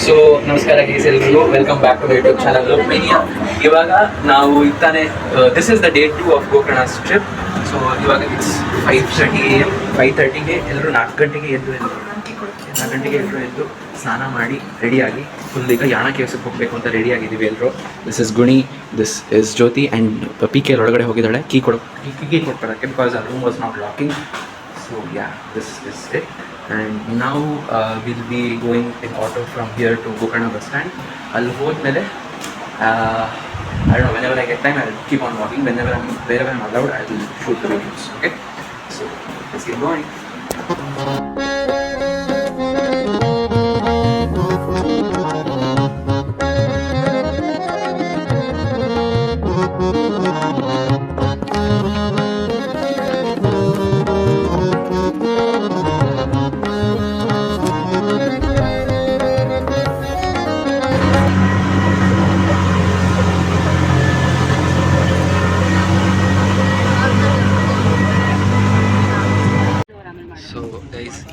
So ನಮಸ್ಕಾರ guys ಎಲ್ರಿಗೂ welcome back to YouTube channel mania. ಇವಾಗ ನಾವು ಇತ್ತಾನೆ this is the day 2 of Gokarna's trip. So ಇವಾಗ ಇಟ್ಸ್ 5:30 AM. 5:30ಗೆ ಎಲ್ಲರೂ 4 ಗಂಟೆಗೆ ಎದ್ದು ಸ್ನಾನ ಮಾಡಿ ರೆಡಿಯಾಗಿ ಫುಲ್ ಈಗ ಯಾಣ ಕೇವ್ಸಿಗೆ ಹೋಗಬೇಕು ಅಂತ ರೆಡಿ ಆಗಿದ್ದೀವಿ ಎಲ್ಲರೂ. This is Guni, this is Jyothi and PK ಒಳಗಡೆ ಹೋಗಿದ್ದಾಳೆ ಕೀ ಕೊಡ್ಕೊಡೋಕ್ಕೆ ಬಿಕಾಸ್ ಆ room was not locking. So yeah, this is it. And now we'll be going in auto from here to Gokarna bus stand. I'll hold mele. I don't know, whenever I get time, I'll keep on walking. Wherever I'm allowed, I will shoot the videos. Okay? So let's get going.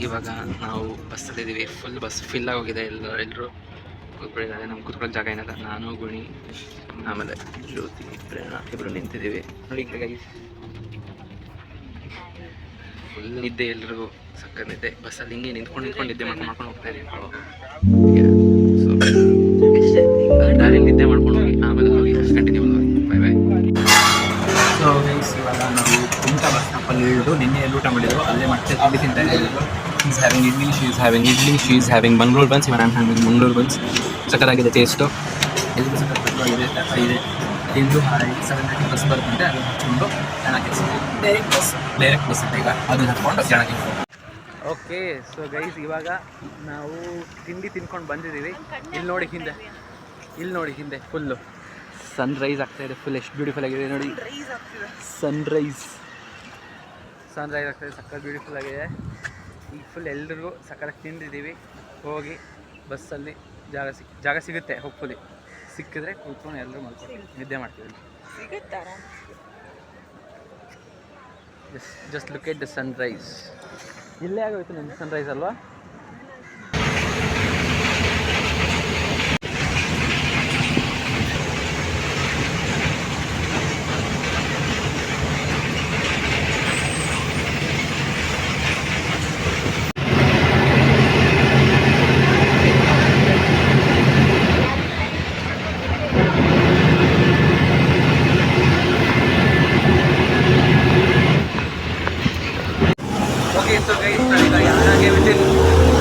ಇವಾಗ ನಾವು ಬಸ್ಸಲ್ಲಿದ್ದೀವಿ. Full bus fill ಆಗೋಗಿದೆ. ಎಲ್ಲರೂ ಕೂತ್ಕೊಂಡಿದ್ದಾರೆ. ನಮ್ಗೆ ಕೂತ್ಕೊಳ್ಳೋ ಜಾಗ ಏನಿಲ್ಲ. ನಾನು ಗುಣಿ ಆಮೇಲೆ ಜ್ಯೋತಿ ಪ್ರೇರಣಾ ಇಬ್ಬರು ನಿಂತಿದ್ದೀವಿ ನೋಡಿ. ಗೈಸ್ ಫುಲ್ ನಿದ್ದೆ, ಎಲ್ರಿಗೂ ಸಕ್ಕ ನಿದ್ದೆ. ಬಸ್ಸಲ್ಲಿ ಹಿಂಗೆ ನಿಂತ್ಕೊಂಡು ನಿದ್ದೆ ಮಾಡ್ಕೊಂಡು ಹೋಗ್ತಾ ಇದೀವಿ. ಸೊ ದಾರಿಯಲ್ಲಿ ನಿದ್ದೆ ಮಾಡ್ಕೊಂಡು ಹೋಗಿ ಆಮೇಲೆ ಹೋಗಿ ಕಂಟಿನ್ಯೂ ಹೋಗಿ. ಬಾಯ್ ಬಾಯ್. ಸೊ ಗೈಸ್ ಇವಾಗ ನಾವು ಕುಮಟಾ ಬಸ್ ಸ್ಟಾಪಲ್ಲಿ ಇಳಿದು ನಿನ್ನೆ ಊಟ ಮಾಡಿದ್ರು. ಅಲ್ಲೇ ಮತ್ತೆ ತಿಂಡಿ ತಿಂತಾ ಇದ್ದೀವಿ. She's having idli, she's having Bangalore buns, even I'm having Bangalore buns. ಸಕ್ಕತ್ತಾಗಿದೆ ಟೇಸ್ಟು. ಎಲ್ಲರೂ ಸಕ್ಕತ್ತಾಗಿದೆ. ಎಲ್ಲರೂ 7:30 ಬಸ್ ಬರ್ತಂತೆ. ಅದನ್ನು ಹಚ್ಕೊಂಡು ಚೆನ್ನಾಗಿ ಡೈರೆಕ್ಟ್ ಬಸ್ ಈಗ ಅದನ್ನು ಹಚ್ಕೊಂಡು ಚೆನ್ನಾಗಿ. ಓಕೆ, ಸೊ ಗೈಸ್ ಇವಾಗ ನಾವು ತಿಂಡಿ ತಿನ್ಕೊಂಡು ಬಂದಿದ್ದೀವಿ. ಇಲ್ಲಿ ನೋಡಿ ಹಿಂದೆ ಫುಲ್ಲು ಸನ್ರೈಸ್ ಆಗ್ತಾಯಿದೆ. ಫುಲ್ ಎಷ್ಟು ಬ್ಯೂಟಿಫುಲ್ ಆಗಿದೆ ನೋಡಿ. ಸನ್ರೈಸ್ ಆಗ್ತಾಯಿದೆ. ಸಕ್ಕತ್ ಬ್ಯೂಟಿಫುಲ್ ಆಗಿದೆ. ಈಗ ಫುಲ್ ಎಲ್ರಿಗೂ ಸಕ್ಕತ್ತಾಗಿ ತಿಂದಿದ್ದೀವಿ. ಹೋಗಿ ಬಸ್ಸಲ್ಲಿ ಜಾಗ ಸಿಗುತ್ತೆ. ಹೋಪ್ಫುಲಿ ಸಿಕ್ಕಿದ್ರೆ ಕೂತ್ಕೊಂಡು ಎಲ್ಲರೂ ಮಲ್ಕೊಂಡು ನಿದ್ದೆ ಮಾಡ್ತೀವಿ. Just look at the Sunrise. ಇಲ್ಲೇ ಆಗೋಯ್ತು ನಮ್ಮ ಸನ್ರೈಸ್ ಅಲ್ವಾ? So guys, Yarnage within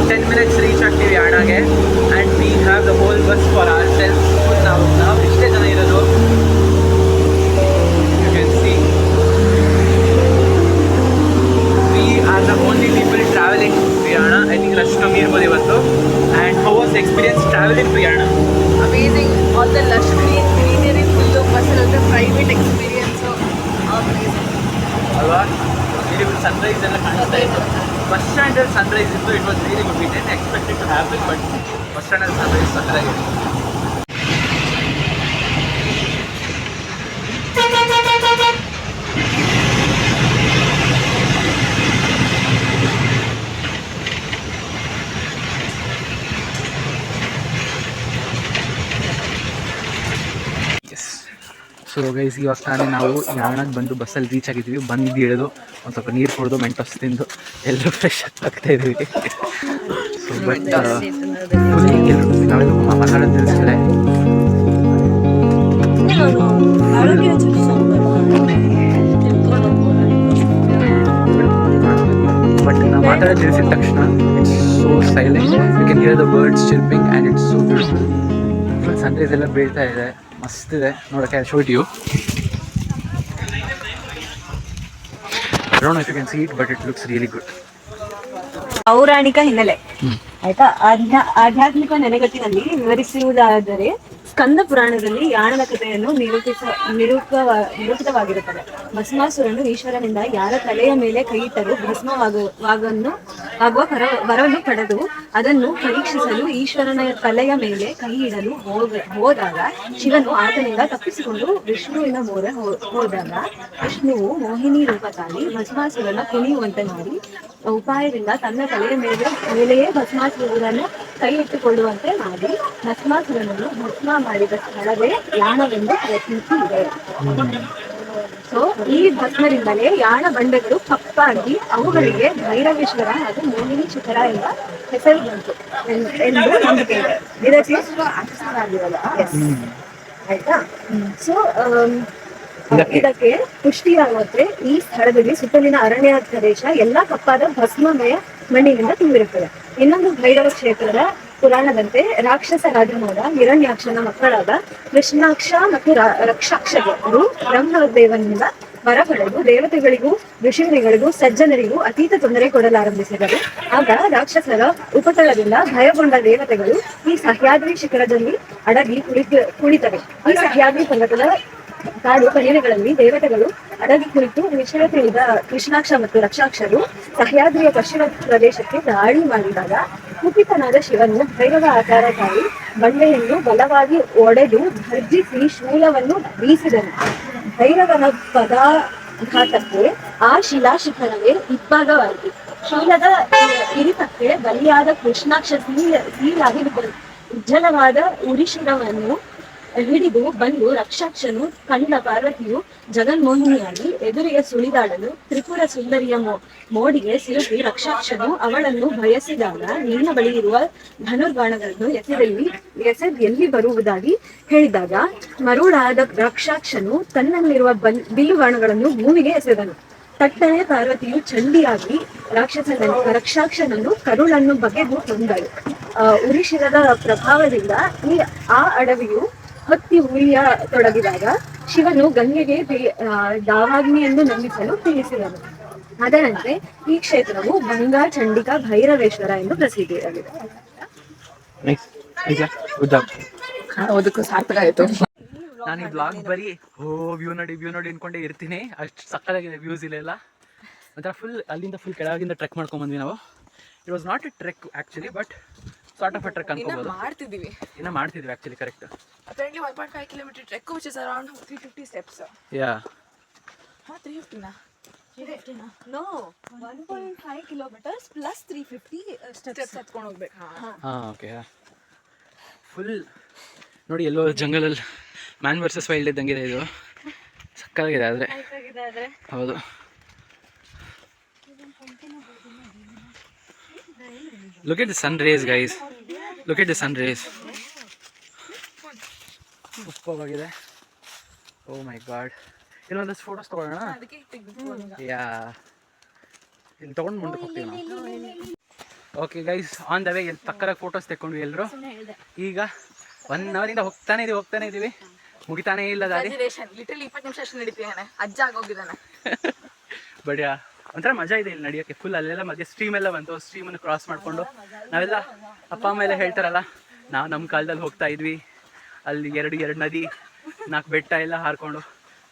10 minutes reach ಆಗ್ತೀವಿ Yarnage, and we have the whole bus for ourselves. ನಾವು ಇಷ್ಟೇ ಜನ ಇರೋದು. You can see we are the only people traveling to Yarna. I think rush ಕಮ್ಮಿ ಇರ್ಬೋದು ಇವತ್ತು. And how was the experience traveling to Yarna? Amazing. All the lush greenery, full of buses, the private experience. Amazing. ಅಲ್ವಾ? Sunrise ಎಲ್ಲ ಕಾಣಿಸ್ತಾ ಇತ್ತು. Bus ಸ್ಟ್ಯಾಂಡಲ್ಲಿ sunrise ಇತ್ತು. It was really good. We didn't expect it to happen, but bus ಸ್ಟ್ಯಾಂಡಲ್ಲಿ sunrise ಸಕ್ಕತ್ತಾಗಿದೆ. So guys ಇವಾಗ ತಾನೇ ನಾವು ಯಾವನಾಗ ಬಂದು ಬಸ್ಸಲ್ಲಿ ರೀಚ್ ಆಗಿದ್ದೀವಿ. ಬಂದು ಇಳಿದು ಒಂದು ಸ್ವಲ್ಪ ನೀರು ಕುಡಿದು ಮೆಂಟೋಸ್ ತಿಂದು ಎಲ್ಲರೂ ಫ್ರೆಶ್ ಆಗ್ತಾ ಇದ್ವಿ. ಸೊ ಬಟ್ ನಾವೆಲ್ಲ ಮಾತಾಡೋದು ತಿಳಿಸಿದ್ರೆ ಬಟ್ ನಾವು ಮಾತಾಡೋದು ತಿಳಿಸಿದ ತಕ್ಷಣ it's so silent. You can hear the birds chirping and it's so beautiful. Full sunrise ಎಲ್ಲ ಬೀಳ್ತಾ ಇದೆ. ಮಸ್ತ್ ಇದೆ ನೋಡೋಕ್ಕೆ. I show it you. I don't know if you can see it, but it looks really good. ಪೌರಾಣಿಕ ಹಿನ್ನೆಲೆ ಆಯ್ತಾ. ಆಧ್ಯಾತ್ಮಿಕ ನೆಲೆಗಟ್ಟಿನಲ್ಲಿ ವಿವರಿಸುವುದಾದರೆ ಸ್ಕಂದ ಪುರಾಣದಲ್ಲಿ ಯಾಣದ ಕಥೆಯನ್ನು ನಿರೂಪಿತವಾಗಿರುತ್ತದೆ. ಭಸ್ಮಾಸುರನು ಈಶ್ವರನಿಂದ ಯಾರ ತಲೆಯ ಮೇಲೆ ಕೈ ಇಟ್ಟರೂ ಭಸ್ಮವಾಗುವ ವರವನ್ನು ಪಡೆದು ಅದನ್ನು ಪರೀಕ್ಷಿಸಲು ಈಶ್ವರನ ತಲೆಯ ಮೇಲೆ ಕೈ ಇಡಲು ಹೋದಾಗ ಶಿವನು ಆತನಿಂದ ತಪ್ಪಿಸಿಕೊಂಡು ವಿಷ್ಣುವಿನ ಮೊರೆ ಹೋದಾಗ ವಿಷ್ಣುವು ಮೋಹಿನಿ ರೂಪ ತಾಳಿ ಭಸ್ಮಾಸುರನ ಕುಣಿಯುವಂತೆ ಮಾಡಿ ಉಪಾಯದಿಂದ ತನ್ನ ತಲೆಯ ಮೇಲೆಯೇ ಭಸ್ಮಾಸುರನನ್ನು ಕೈ ಇಟ್ಟುಕೊಳ್ಳುವಂತೆ ಮಾಡಿ ಭಸ್ಮಾಸುರನನ್ನು ಭಸ್ಮ ಮಾಡಿದ ಸ್ಥಳವೇ ಯಾಣವೆಂದು ಪ್ರಸಿದ್ಧಿ ಇದೆ. ಸೊ ಈ ಭಸ್ಮರಿಂದಲೇ ಯಾಣ ಬಂಡೆಗಳು ಕಪ್ಪಾಗಿ ಅವುಗಳಿಗೆ ಭೈರವೇಶ್ವರ ಹಾಗೂ ಮೋಹಿನಿ ಶಿಖರ ಎಂಬ ಹೆಸರು ಬಂತು ಎಂದು ನಂಬಿಕೆ ಇದೆ. ಇದಕ್ಕೆ Yes. ಆಯ್ತಾ. ಸೊ ಇದಕ್ಕೆ ಪುಷ್ಟಿಯಾಗುತ್ತೆ ಈ ಸ್ಥಳದಲ್ಲಿ ಸುತ್ತಲಿನ ಅರಣ್ಯ ಪ್ರದೇಶ ಎಲ್ಲಾ ಕಪ್ಪಾದ ಭಸ್ಮಮಯ ಮಣ್ಣಿನಿಂದ ತುಂಬಿರುತ್ತದೆ. ಇನ್ನೊಂದು ಭೈರವ ಕ್ಷೇತ್ರದ ಪುರಾಣದಂತೆ ರಾಕ್ಷಸ ರಾಜನಾದ ಹಿರಣ್ಯಾಕ್ಷನ ಮಕ್ಕಳಾದ ಕೃಷ್ಣಾಕ್ಷ ಮತ್ತು ರಕ್ಷಾಕ್ಷರು ಬ್ರಹ್ಮದೇವನಿಂದ ವರ ಪಡೆದು ದೇವತೆಗಳಿಗೂ ಋಷಿಗಳಿಗೂ ಸಜ್ಜನರಿಗೂ ಅತೀತ ತೊಂದರೆ ಕೊಡಲಾರಂಭಿಸಿದರು. ಆಗ ರಾಕ್ಷಸರ ಉಪಟಳದಿಂದ ಭಯಗೊಂಡ ದೇವತೆಗಳು ಈ ಸಹ್ಯಾದ್ರಿ ಶಿಖರದಲ್ಲಿ ಅಡಗಿ ಕುಳಿತವೆ. ಈ ಸಹ್ಯಾದ್ರಿ ಪರ್ವತದ ಕಾಡು ಕಣಿವೆಗಳಲ್ಲಿ ದೇವತೆಗಳು ಅಡಗಿ ಕುಳಿತು ವಿಷಯ ತಿಳಿದ ಕೃಷ್ಣಾಕ್ಷ ಮತ್ತು ರಕ್ಷಾಕ್ಷರು ಸಹ್ಯಾದ್ರಿಯ ಪಶ್ಚಿಮ ಪ್ರದೇಶಕ್ಕೆ ದಾಳಿ ಮಾಡಿದಾಗ ಕುಪಿತನಾದ ಶಿವನು ಭೈರವ ಆಕಾರ ತಾಳಿ ಬಂಡೆಯನ್ನು ಬಲವಾಗಿ ಒಡೆದು ಭರ್ಜಿಸಿ ಶೂಲವನ್ನು ಬೀಸಿದನು. ಭೈರವನ ಪದಾಘಾತಕ್ಕೆ ಆ ಶಿಲಾಶಿಖರವೇ ಇಬ್ಬಾಗವಾಯಿತು. ಶೂಲದ ಇರಿತಕ್ಕೆ ಬಲಿಯಾದ ಕೃಷ್ಣಾಕ್ಷ ಸೀಲಾಗಿ ಉಜ್ಜಲವಾದ ಉರಿಶಿರವನ್ನು ಹಿಡಿದು ಬಂದು ರಕ್ಷಾಕ್ಷನು ಕಂಡ ಪಾರ್ವತಿಯು ಜಗನ್ಮೋಹಿನಿಯಾಗಿ ಎದುರಿಗೆ ಸುಳಿದಾಡಲು ತ್ರಿಪುರ ಸುಂದರಿಯ ಮೋಡಿಗೆ ಸಿಲುಕಿ ರಕ್ಷಾಕ್ಷನು ಅವಳನ್ನು ಬಯಸಿದಾಗ ನಿನ್ನ ಬಳಿ ಇರುವ ಧನುರ್ಬಾಣಗಳನ್ನು ಎಲ್ಲಿ ಬರುವುದಾಗಿ ಹೇಳಿದಾಗ ಮರುಳಾದ ರಕ್ಷಾಕ್ಷನು ತನ್ನಲ್ಲಿರುವ ಬಿಲ್ಲುಬಾಣಗಳನ್ನು ಭೂಮಿಗೆ ಎಸೆದನು. ತಟ್ಟನೆ ಪಾರ್ವತಿಯು ಚಂಡಿಯಾಗಿ ರಕ್ಷಾಕ್ಷನನ್ನು ಕರುಳನ್ನು ಬಗೆದು ಕೊಂದಳು. ಉರಿಶಿರದ ಪ್ರಭಾವದಿಂದ ಆ ಅಡವಿಯು ಹೊತ್ತಿ ಉರಿಯತೊಡಗಿದಾಗ ಶಿವನು ಗಂಗೆಗೆ ದಾವಾಗ್ನಿಯನ್ನು ನಂಬಿಸಲು ತಿಳಿಸಿದನು. ಅದರಂತೆ ಈ ಕ್ಷೇತ್ರವು ಗಂಗಾ ಚಂಡಿಕಾ ಭೈರವೇಶ್ವರ ಎಂದು ಪ್ರಸಿದ್ಧಿಯಾಗಿದೆ. ಓದಕ್ಕೂ ಸಾರ್ಥಕ ಆಯ್ತು. ನಾನು ಈ ಬ್ಲಾಗ್ ಬರೀ ವ್ಯೂ ನೋಡಿ ಅನ್ಕೊಂಡೇ ಇರ್ತೀನಿ. ಅಷ್ಟು ಸಕ್ಕತ್ತಾಗಿದೆ ವ್ಯೂಸ್ ಇಲ್ಲೆಲ್ಲ. ಒಂಥರ ಫುಲ್ ಅಲ್ಲಿಂದ ಫುಲ್ ಕೆಳಗಿಂದ ಟ್ರೆಕ್ ಮಾಡ್ಕೊಂಡ್ ಬಂದ್ವಿ ನಾವು. It was not a trek actually, but sort of a trek ಅನ್ಕೋಬಹುದು. ಮಾಡ್ತಿದ್ವಿ actually. Correct. Apparently 1.5 kilometer trek, which is around 350 steps. Yeah. 350 na? 350 na? No, 1.5 kilometers plus 350 steps ಹತ್ಕೊಂಡು ಹೋಗ್ಬೇಕು. ಓಕೆ. ಫುಲ್ ನೋಡಿ ಎಲ್ಲೋ ಜಂಗಲಲ್ಲಿ man versus wild ಇದ್ದಂಗಿದೆ ಇದು. ಸಕ್ಕತ್ತಾಗಿದೆ. ಆದರೆ ಹೌದು. Look at the sun rays, guys. Look at the sun rays. ಉಪ್ಪವಾಗಿದೆ. Oh my God. ಇನ್ನೊಂದಷ್ಟು photos ತಗೊಳ್ಳೋಣ. ಯಾ, ಇಲ್ಲಿ ತೊಗೊಂಡು ಮುಂದಕ್ಕೆ ಹೋಗ್ತೀವಿ ನಾವು. Okay guys, on the way ಎಲ್ಲಿ ತಕ್ಕರಾಗಿ ಫೋಟೋಸ್ ತೆಕ್ಕೊಂಡ್ವಿ ಎಲ್ಲರೂ. ಈಗ 1 ಅವರಿಂದ ಹೋಗ್ತಾನೆ ಇದೀವಿ. ಮುಗಿತಾನೇ ಇಲ್ಲ ದಾರಿ. ಲಿಟರಲಿ 20 ನಿಮಿಷ ಅಷ್ಟು ನಡೀತಿದ್ದಾನೆ. ಅಜ್ಜ ಆಗೋಗಿದ್ದಾನೆ. ಬಟ್ ಒಂಥರ ಮಜಾ ಇದೆ ಇಲ್ಲಿ ನಡೆಯೋಕ್ಕೆ. ಫುಲ್ ಅಲ್ಲೆಲ್ಲ ಮಧ್ಯೆ ಸ್ಟ್ರೀಮ್ ಎಲ್ಲ ಬಂತು. ಸ್ಟ್ರೀಮನ್ನು ಕ್ರಾಸ್ ಮಾಡಿಕೊಂಡು ನಾವೆಲ್ಲ ಅಪ್ಪ ಅಮ್ಮ ಎಲ್ಲ ಹೇಳ್ತಾರಲ್ಲ, ನಾವು ನಮ್ಮ ಕಾಲದಲ್ಲಿ ಹೋಗ್ತಾ ಇದ್ವಿ. ಅಲ್ಲಿ 2 ನದಿ, 4 ಬೆಟ್ಟ ಎಲ್ಲ ಹಾರ್ಕೊಂಡು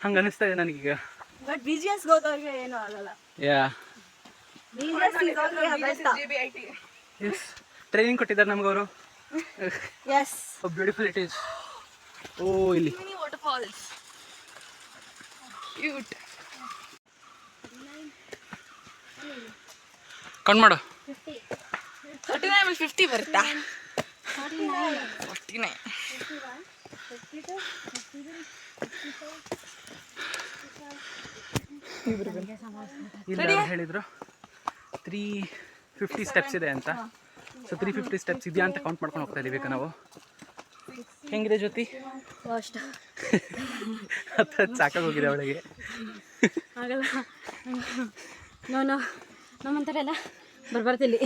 ಹಂಗೆ ಅನಿಸ್ತಾ ಇದೆ ನನಗೀಗ. ಬಟ್ ಬಿಜಿಎಸ್ ಹೋದವ್ರಿಗೆ ಏನೂ ಆಗಲ್ಲ. ಯಾ, ಎಸ್ ಟ್ರೈನಿಂಗ್ ಕೊಟ್ಟಿದ್ದಾರೆ ನಮಗವರು. Yes, how beautiful it is. Oh, ಇಲ್ಲಿ ವಾಟರ್ ಫಾಲ್ಸ್ ಕ್ಯೂಟ್. ಕೌಂಟ್ ಮಾಡು. 39 50 ಬರುತ್ತಾ? 49 ಇಲ್ಲಿ ಹೇಳಿದ್ರು 350 ಸ್ಟೆಪ್ಸ್ ಇದೆ ಅಂತ. ಸೊ 350 ಸ್ಟೆಪ್ಸ್ ಇದೆಯಾ ಅಂತ ಕೌಂಟ್ ಮಾಡ್ಕೊಂಡು ಹೋಗ್ತಾ ಇದೀವಿ ಈಗ ನಾವು. ಹೆಂಗಿದೆ ಜ್ಯೋತಿ? ಹತ್ತು ಸಾಕಾಗೋಗಿದೆ ಅವಳಿಗೆ. ಆಗಲ್ಲ, ನಮ್ಮಂತಾರೆಲ್ಲ ಬರ್ಬಾರ್ದಿಲ್ಲಿ.